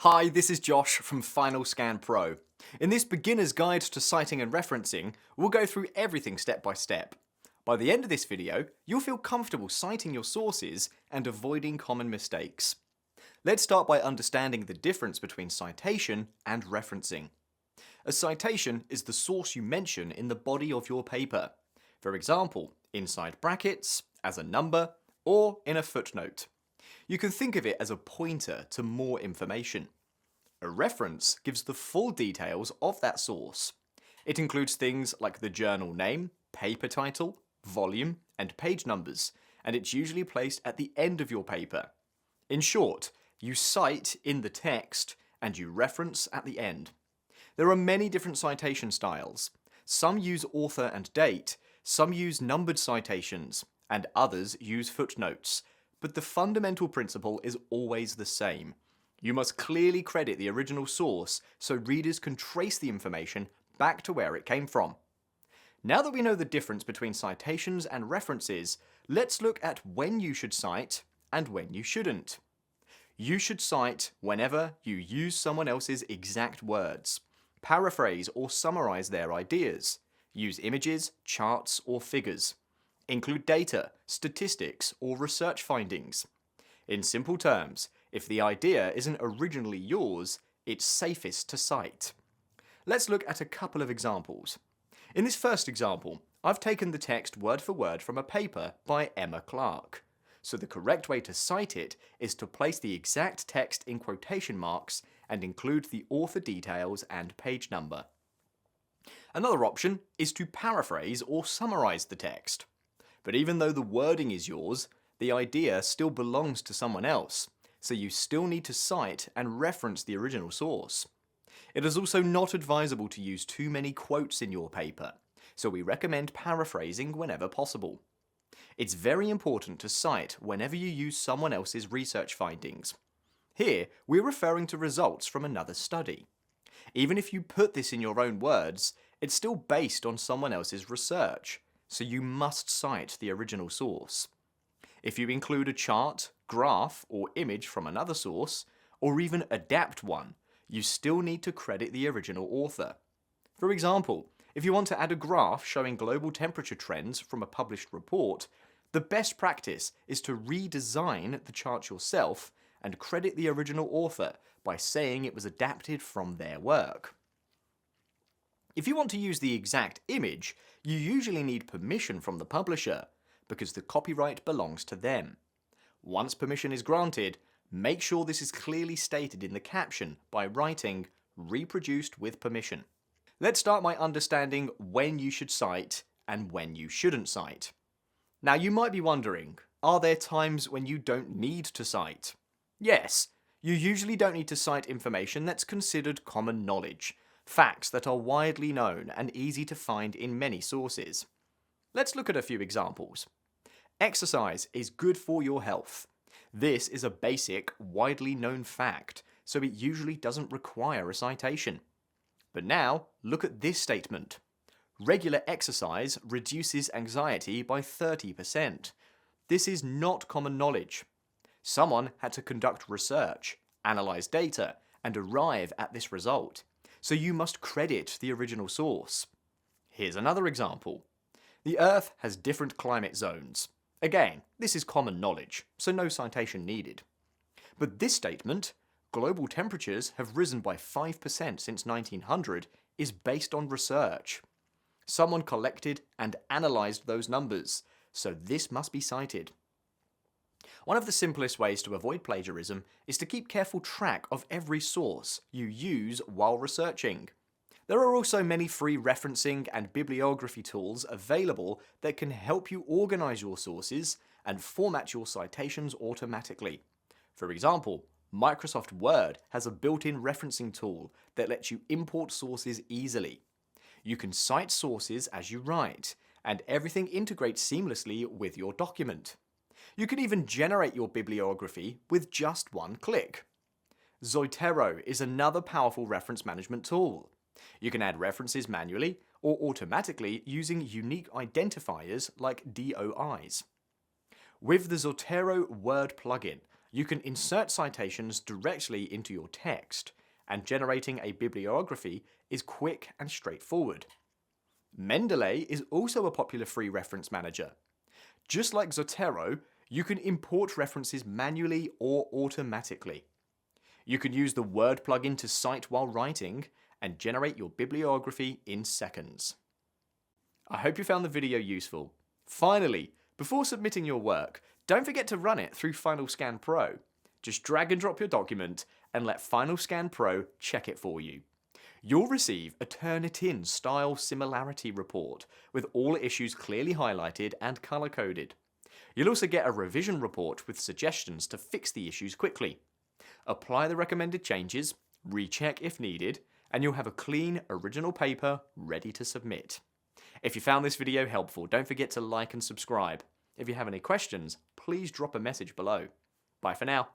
Hi, this is Josh from Final Scan Pro. In this beginner's guide to citing and referencing, we'll go through everything step by step. By the end of this video, you'll feel comfortable citing your sources and avoiding common mistakes. Let's start by understanding the difference between citation and referencing. A citation is the source you mention in the body of your paper. For example, inside brackets, as a number, or in a footnote. You can think of it as a pointer to more information. A reference gives the full details of that source. It includes things like the journal name, paper title, volume, and page numbers, and it's usually placed at the end of your paper. In short, you cite in the text and you reference at the end. There are many different citation styles. Some use author and date, some use numbered citations, and others use footnotes. But the fundamental principle is always the same. You must clearly credit the original source so readers can trace the information back to where it came from. Now that we know the difference between citations and references, let's look at when you should cite and when you shouldn't. You should cite whenever you use someone else's exact words, paraphrase or summarize their ideas, use images, charts, or figures. Include data, statistics, or research findings. In simple terms, if the idea isn't originally yours, it's safest to cite. Let's look at a couple of examples. In this first example, I've taken the text word for word from a paper by Emma Clark. So the correct way to cite it is to place the exact text in quotation marks and include the author details and page number. Another option is to paraphrase or summarize the text. But even though the wording is yours, the idea still belongs to someone else, so you still need to cite and reference the original source. It is also not advisable to use too many quotes in your paper, so we recommend paraphrasing whenever possible. It's very important to cite whenever you use someone else's research findings. Here, we're referring to results from another study. Even if you put this in your own words, it's still based on someone else's research, so you must cite the original source. If you include a chart, graph, or image from another source, or even adapt one, you still need to credit the original author. For example, if you want to add a graph showing global temperature trends from a published report, the best practice is to redesign the chart yourself and credit the original author by saying it was adapted from their work. If you want to use the exact image, you usually need permission from the publisher, because the copyright belongs to them. Once permission is granted, make sure this is clearly stated in the caption by writing "reproduced with permission." Let's start by understanding when you should cite and when you shouldn't cite. Now you might be wondering, are there times when you don't need to cite? Yes, you usually don't need to cite information that's considered common knowledge, facts that are widely known and easy to find in many sources. Let's look at a few examples. Exercise is good for your health. This is a basic, widely known fact, so it usually doesn't require a citation. But now, look at this statement. Regular exercise reduces anxiety by 30%. This is not common knowledge. Someone had to conduct research, analyze data, and arrive at this result. So you must credit the original source. Here's another example. The Earth has different climate zones. Again, this is common knowledge, so no citation needed. But this statement, global temperatures have risen by 5% since 1900, is based on research. Someone collected and analyzed those numbers, so this must be cited. One of the simplest ways to avoid plagiarism is to keep careful track of every source you use while researching. There are also many free referencing and bibliography tools available that can help you organize your sources and format your citations automatically. For example, Microsoft Word has a built-in referencing tool that lets you import sources easily. You can cite sources as you write, and everything integrates seamlessly with your document. You can even generate your bibliography with just one click. Zotero is another powerful reference management tool. You can add references manually or automatically using unique identifiers like DOIs. With the Zotero Word plugin, You can insert citations directly into your text, and generating a bibliography is quick and straightforward. Mendeley is also a popular free reference manager. Just like Zotero, you can import references manually or automatically. You can use the Word plugin to cite while writing and generate your bibliography in seconds. I hope you found the video useful. Finally, before submitting your work, don't forget to run it through Final Scan Pro. Just drag and drop your document and let Final Scan Pro check it for you. You'll receive a Turnitin style similarity report with all issues clearly highlighted and color-coded. You'll also get a revision report with suggestions to fix the issues quickly. Apply the recommended changes, recheck if needed, and you'll have a clean, original paper ready to submit. If you found this video helpful, don't forget to like and subscribe. If you have any questions, please drop a message below. Bye for now.